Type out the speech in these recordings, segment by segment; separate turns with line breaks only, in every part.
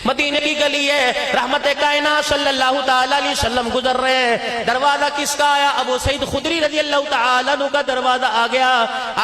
مدینے کی گلی ہے، رحمت کائنات صلی اللہ تعالی علیہ وسلم گزر رہے ہیں، دروازہ کس کا آیا؟ ابو سعید خدری رضی اللہ تعالیٰ عنہ کا دروازہ آ گیا۔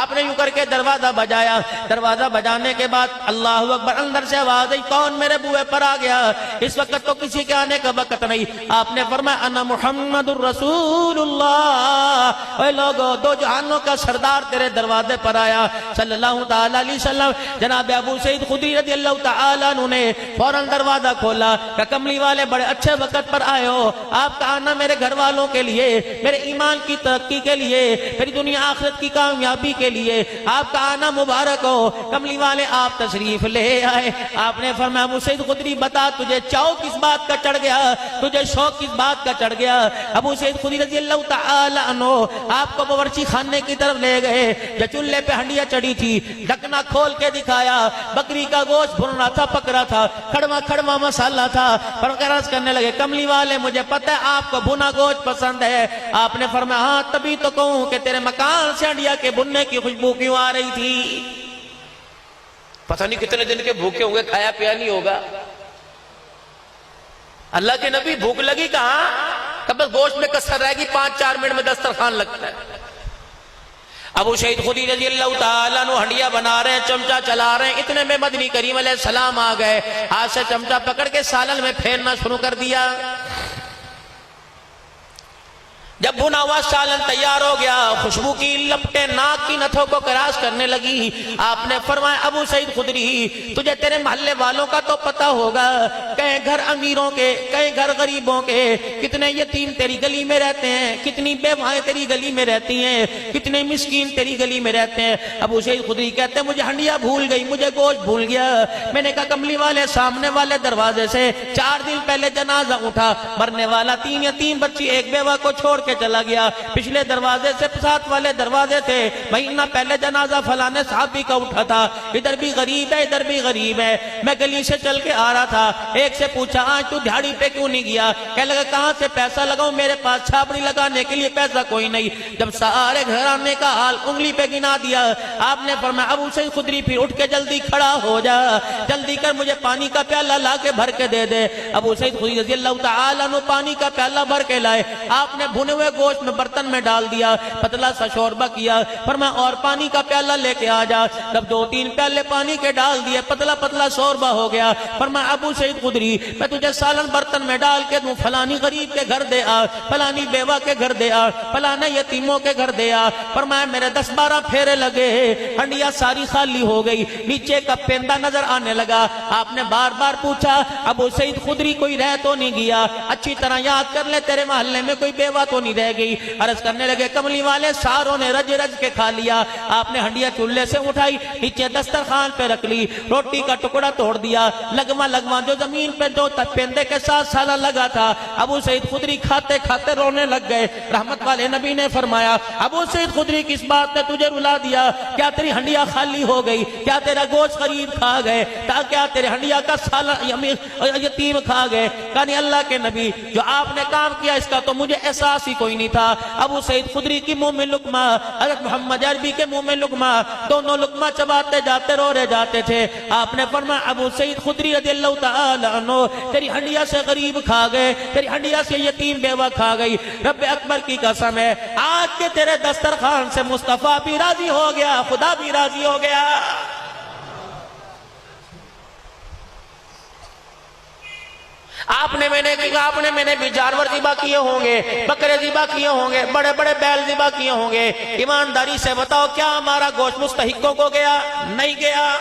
آپ نے یوں کر کے دروازہ بجایا، دروازہ بجانے کے بعد اللہ اکبر، اندر سے آواز آئی، کون میرے بوئے پر آ گیا؟ اس وقت تو کسی کے آنے کا وقت نہیں۔ آپ نے فرمایا انا محمد الرسول اللہ، اے لوگو دو جہانوں کا سردار تیرے دروازے پر آیا صلی اللہ تعالیٰ علیہ وسلم۔ جناب ابو سعید خدری رضی اللہ تعالیٰ عنہ نے فوراً دروازہ کھولا کہ کملی والے بڑے اچھے وقت پر آئے ہو، آپ کا آنا میرے گھر والوں کے لیے، میرے ایمان کی ترقی کے لیے، میری دنیا آخرت کی کامیابی کے لیے آپ کا آنا مبارک ہو۔ کملی والے آپ تشریف لے آئے۔ آپ نے فرمایا ابو سعید خدری بتا تجھے چاؤ کس بات کا چڑھ گیا، تجھے شوق کس بات کا چڑھ گیا؟ ابو سعید خدری رضی اللہ تعالی عنہ آپ کو باورچی خانے کی طرف لے گئے، جو چولہے پہ ہنڈیاں چڑھی تھی، ڈھکنا کھول کے دکھایا، بکری کا گوشت بھن رہا تھا، پک رہا تھا، کڑوا کڑوا مسالہ تھا، پر عرض کرنے لگے کملی والے مجھے پتہ ہے آپ کو بھنا گوشت پسند ہے۔ آپ نے فرمایا ہاں تبھی تو کہوں کہ تیرے مکان سے ہنڈیا کے بھننے کی خوشبو کیوں آ رہی تھی؟ پتہ نہیں کتنے دن کے بھوکے ہوں گے، کھایا پیا نہیں ہوگا۔ اللہ کے نبی بھوک لگی کہاں؟ کہ بس گوشت میں کسر رہے گی، 5-4 منٹ میں دسترخوان لگتا ہے۔ ابو سعید خدری رضی اللہ تعالیٰ عنہ ہنڈیا بنا رہے ہیں، چمچہ چلا رہے ہیں، اتنے میں مدنی کریم علیہ السلام آ گئے، ہاتھ سے چمچہ پکڑ کے سالن میں پھیرنا شروع کر دیا۔ جب بھنا ہوا سالن تیار ہو گیا، خوشبو کی لپٹیں ناک کی نتھوں کو کراس کرنے لگی۔ آپ نے فرمایا ابو سعید خدری تجھے تیرے محلے والوں کا تو پتہ ہوگا، کہیں گھر امیروں کے، کہیں گھر غریبوں کے، کتنے یتیم تیری گلی میں رہتے ہیں، کتنی بیوائیں تیری گلی میں رہتی ہیں، کتنے مسکین تیری گلی میں رہتے ہیں۔ ابو سعید خدری کہتے ہیں مجھے ہنڈیا بھول گئی، مجھے گوشت بھول گیا۔ میں نے کہا کملی والے سامنے والے دروازے سے 4 دن پہلے جنازہ اٹھا، مرنے والا 3 یتیم بچی ایک بیوہ کو چھوڑ کے چلا گیا، پچھلے دروازے سے 7 والے دروازے تھے، مہینہ پہلے جنازہ فلانے صحابی کا اٹھا تھا، ادھر بھی غریب ہے ادھر بھی غریب ہے۔ میں گلی سے چل کے آ رہا تھا، ایک سے پوچھا آج تو دھاڑی پہ کیوں نہیں گیا؟ کہنے لگا کہاں سے پیسہ لگاؤں، میرے پاس چھاپڑی لگانے کے لیے پیسہ کوئی نہیں۔ جب سارے گھرانے کا حال انگلی پہ گنا دیا، آپ نے فرمایا ابو سعید خدری پھر اٹھ کے جلدی کھڑا ہو جا، جلدی کر مجھے پانی کا پیالہ لا کے بھر کے دے دے۔ ابو سعید خدری رضی اللہ تعالیٰ عنہ پانی کا پیالہ بھر کے لائے، آپ نے بھنے ہوئے گوشت میں برتن میں ڈال دیا، پتلا سا شوربہ کیا، فرمایا اور پانی کا پیالہ لے کے آ جا۔ جب 2-3 پیالے پانی کے ڈال دیے، پتلا پتلا شوربہ ہو گیا۔ فرمایا ابو سعید خدری میں تجھے سالن برتن میں ڈال کے دوں، فلانی غریب کے گھر دے آ، فلانی بیوہ کے گھر دے آ، فلانے یتیموں کے گھر دے آ۔ فرمایا میرے 10-12 پھیرے لگے، ہنڈیا ساری خالی ہو گئی، نیچے کا پیندہ نظر آنے لگا۔ آپ نے بار بار پوچھا ابو سعید خدری کوئی رہ تو نہیں گیا؟ اچھی طرح یاد کر لے تیرے محلے میں کوئی بیوہ تو نہیں رہ گئی؟ عرض کرنے لگے کملی والے ساروں نے رج رج کے کھا لیا۔ آپ نے ہنڈیا چولہے سے اٹھائی، نیچے دسترخوان پہ رکھ لی، روٹی کا ٹکڑا توڑ دیا، لگما لگما جو زمین پہ دو پیندے کے ساتھ سالہ لگا تھا، ابو سعید خدری کھاتے کھاتے رونے لگ گئے۔ رحمت والے نبی نے فرمایا ابو سعید خدری کس بات نے تجھے رلا دیا؟ کیا تیری ہنڈیا خالی ہو گئی؟ کیا تیرا گوشت غریب کھا گئے؟ کیا تیرے ہنڈیا کا سالہ یتیم کھا گئے؟ کہانی اللہ کے نبی جو آپ نے کام کیا اس کا تو مجھے احساس ہی کوئی نہیں تھا۔ ابو سعید خدری کی منہ میں لقمہ، حضرت محمد عربی کے منہ میں لقمہ، دونوں لقمہ چباتے جاتے رو رہے جاتے تھے۔ آپ نے فرمایا ابو سعید خدری رضی اللہ تعالی عنہ تیری ہنڈیا سے غریب کھا گئے، تیری ہنڈیا سے یتیم بیوہ کھا گئی۔ رب اکبر کی قسم ہے آج کے تیرے دسترخوان سے مصطفیٰ بھی راضی ہو گیا، خدا بھی راضی ہو گیا۔ آپ نے میں نے بھی جانور ذبح کیے ہوں گے، بکرے ذبح کیے ہوں گے، بڑے بڑے بیل ذبح کیے ہوں گے۔ ایمانداری سے بتاؤ کیا ہمارا گوشت مستحقوں کو گیا؟ نہیں گیا۔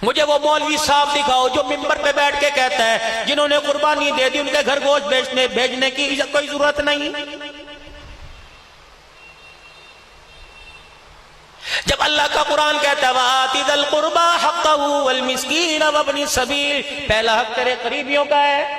مجھے وہ مولوی صاحب دکھاؤ جو ممبر پہ بیٹھ کے کہتا ہے جنہوں نے قربانی دے دی ان کے گھر گوشت بھیجنے کی کوئی ضرورت نہیں۔ جب اللہ کا قرآن کہتا ہے وَآتِ ذَا الْقُرْبَى حَقَّهُ وَالْمِسْكِينَ وَابْنِ السَّبِيلِ، پہلا حق تیرے قریبیوں کا ہے،